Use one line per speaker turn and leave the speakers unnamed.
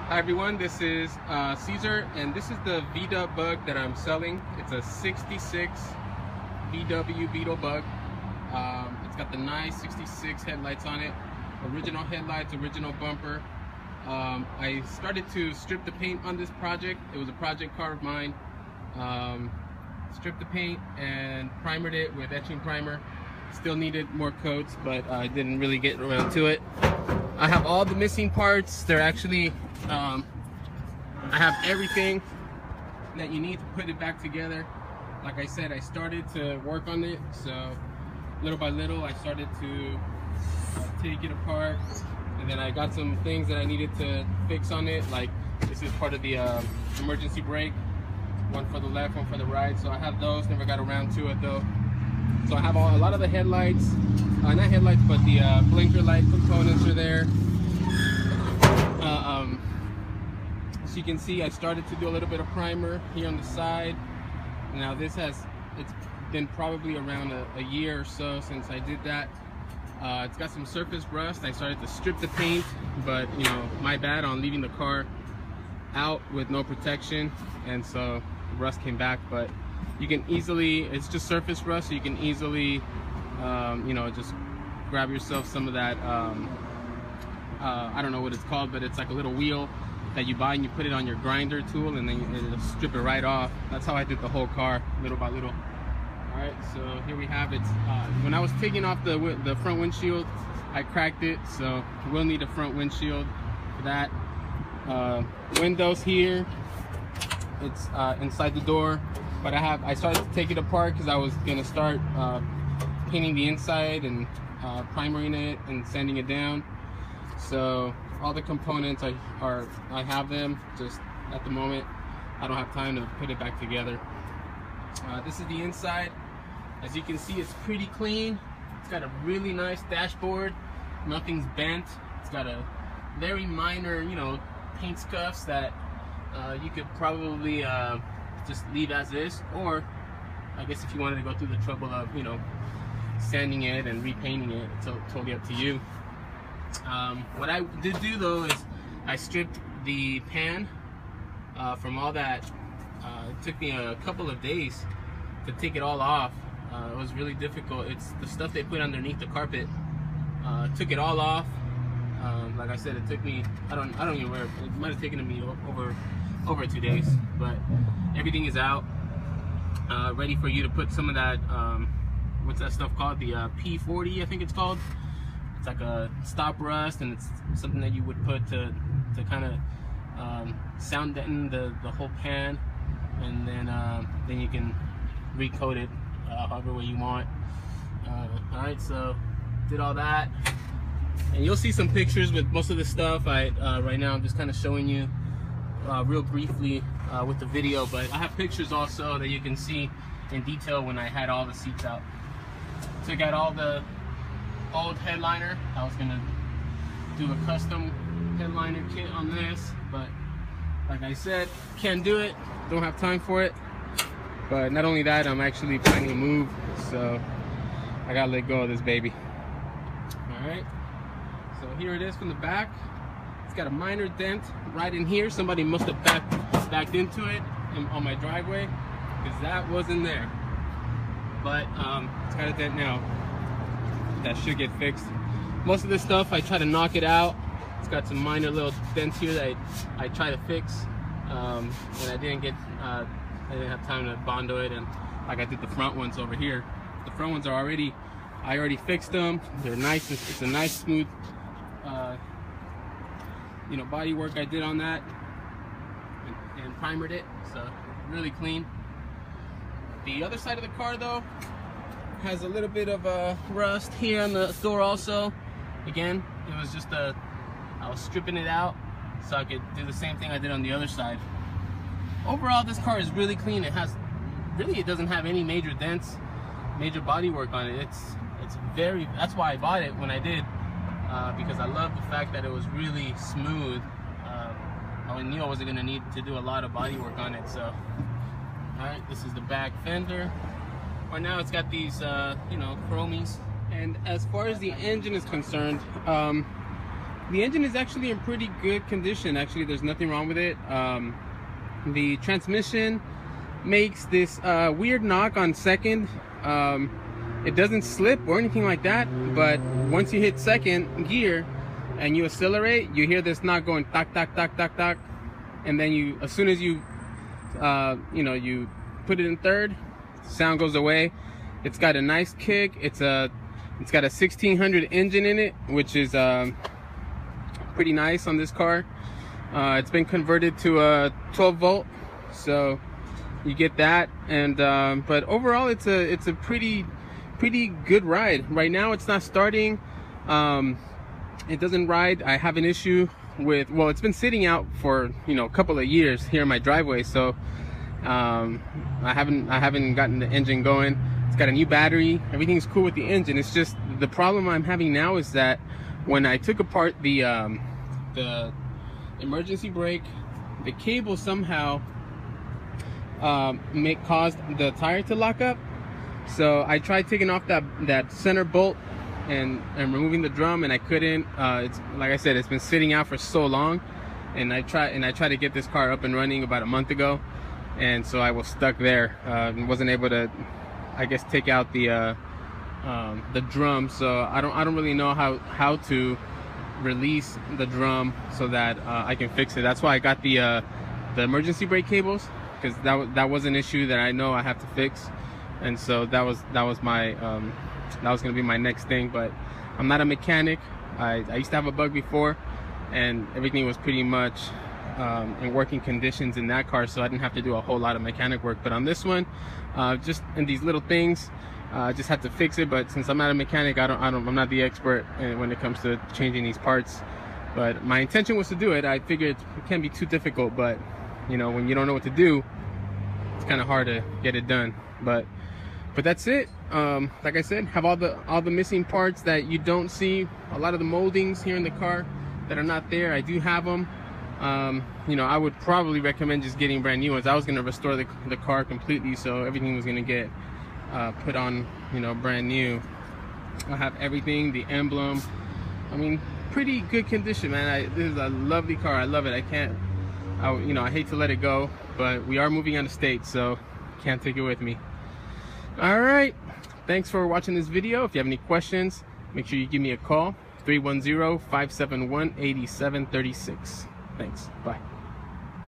Hi everyone, this is Caesar, and this is the VW Bug that I'm selling. It's a 66 VW Beetle Bug. It's got the nice 66 headlights on it, original headlights, original bumper. I started to strip the paint on this project. It was a project car of mine. Stripped the paint and primered it with etching primer. Still needed more coats, but I didn't really get around to it. I have all the missing parts. They're actually, I have everything that you need to put it back together. Like I said, I started to work on it, so little by little I started to take it apart, and then I got some things that I needed to fix on it. Like this is part of the emergency brake, one for the left, one for the right. So I have those. Never got around to it though. So I have a lot of the headlights, not headlights, but the blinker light components are there. As you can see, I started to do a little bit of primer here on the side. Now it's been probably around a year or so since I did that. It's got some surface rust. I started to strip the paint, but you know, my bad on leaving the car out with no protection, and so the rust came back. But you can easily, it's just surface rust, so you can easily you know, just grab yourself some of that I don't know what it's called, but it's like a little wheel that you buy and you put it on your grinder tool, and then it'll strip it right off. That's how I did the whole car, little by little. All right, so here we have it. When I was taking off the front windshield, I cracked it, so we'll need a front windshield for that. Windows here, it's inside the door, but I started to take it apart because I was gonna start painting the inside and primering it and sanding it down. So all the components I have them, just at the moment I don't have time to put it back together. This is the inside. As you can see, it's pretty clean. It's got a really nice dashboard. Nothing's bent. It's got a very minor, you know, paint scuffs that you could probably just leave as is, or I guess if you wanted to go through the trouble of, you know, sanding it and repainting it, it's totally up to you. What I did do though is I stripped the pan from all that. It took me a couple of days to take it all off. It was really difficult. It's the stuff they put underneath the carpet. Took it all off. Like I said, it took me, I don't even remember, it might have taken me over 2 days, but everything is out, ready for you to put some of that, what's that stuff called? The P40, I think it's called. It's like a stop rust, and it's something that you would put to kind of sound deaden the whole pan, and then you can recoat it however way you want. All right, so did all that, and you'll see some pictures with most of the stuff. Right now I'm just kind of showing you real briefly with the video, but I have pictures also that you can see in detail when I had all the seats out. Took out all the old headliner. I was gonna do a custom headliner kit on this, but like I said, can't do it, don't have time for it. But not only that, I'm actually planning to move, so I gotta let go of this baby. All right, so here it is from the back. It's got a minor dent right in here. Somebody must have backed into it on my driveway, because that wasn't there. But it's got a dent now. That should get fixed. Most of this stuff I try to knock it out. It's got some minor little dents here that I try to fix, and I didn't have time to Bondo it, and like I did the front ones over here. The front ones are I already fixed them. They're nice. It's a nice smooth you know, body work I did on that, and primered it, so really clean. The other side of the car though has a little bit of rust here on the door also. Again, it was just I was stripping it out so I could do the same thing I did on the other side. Overall, this car is really clean. It doesn't have any major dents, major body work on it. That's why I bought it when I did, because I love the fact that it was really smooth. I knew I wasn't gonna need to do a lot of body work on it. So, all right, this is the back fender. Right now it's got these, you know, chromies. And as far as the engine is concerned, The engine is actually in pretty good condition. Actually, there's nothing wrong with it. The transmission makes this weird knock on second. It doesn't slip or anything like that, but once you hit second gear and you accelerate, you hear this knock going tock tock tock tock tock, and then you, as soon as you you put it in third, sound goes away. It's got a nice kick. It's got a 1600 engine in it, which is pretty nice on this car. It's been converted to a 12 volt, so you get that. And but overall, it's a pretty good ride. Right now, it's not starting. It doesn't ride. I have an issue with, well, it's been sitting out for a couple of years here in my driveway, so I haven't gotten the engine going. It's got a new battery. Everything's cool with the engine. It's just the problem I'm having now is that when I took apart the emergency brake, the cable somehow caused the tire to lock up. So I tried taking off that center bolt and removing the drum, and I couldn't. It's like I said, it's been sitting out for so long, and I tried to get this car up and running about a month ago, and so I was stuck there. Wasn't able to, I guess, take out the drum. So I don't really know how to release the drum so that I can fix it. That's why I got the emergency brake cables, because that was an issue that I know I have to fix, and so that was my that was gonna be my next thing. But I'm not a mechanic. I used to have a Bug before, and everything was pretty much in working conditions in that car, so I didn't have to do a whole lot of mechanic work. But on this one, just in these little things, I just had to fix it. But since I'm not a mechanic, I'm not the expert when it comes to changing these parts. But my intention was to do it. I figured it can't be too difficult, but when you don't know what to do, it's kind of hard to get it done. But that's it. Like I said, have all the missing parts that you don't see. A lot of the moldings here in the car that are not there, I do have them. I would probably recommend just getting brand new ones. I was going to restore the car completely, so everything was going to get put on brand new. I have everything, the emblem. I mean, pretty good condition, man. This is a lovely car. I love it. I hate to let it go, but we are moving out of state, so can't take it with me. All right, thanks for watching this video. If you have any questions, make sure you give me a call, 310-571-8736. Thanks. Bye.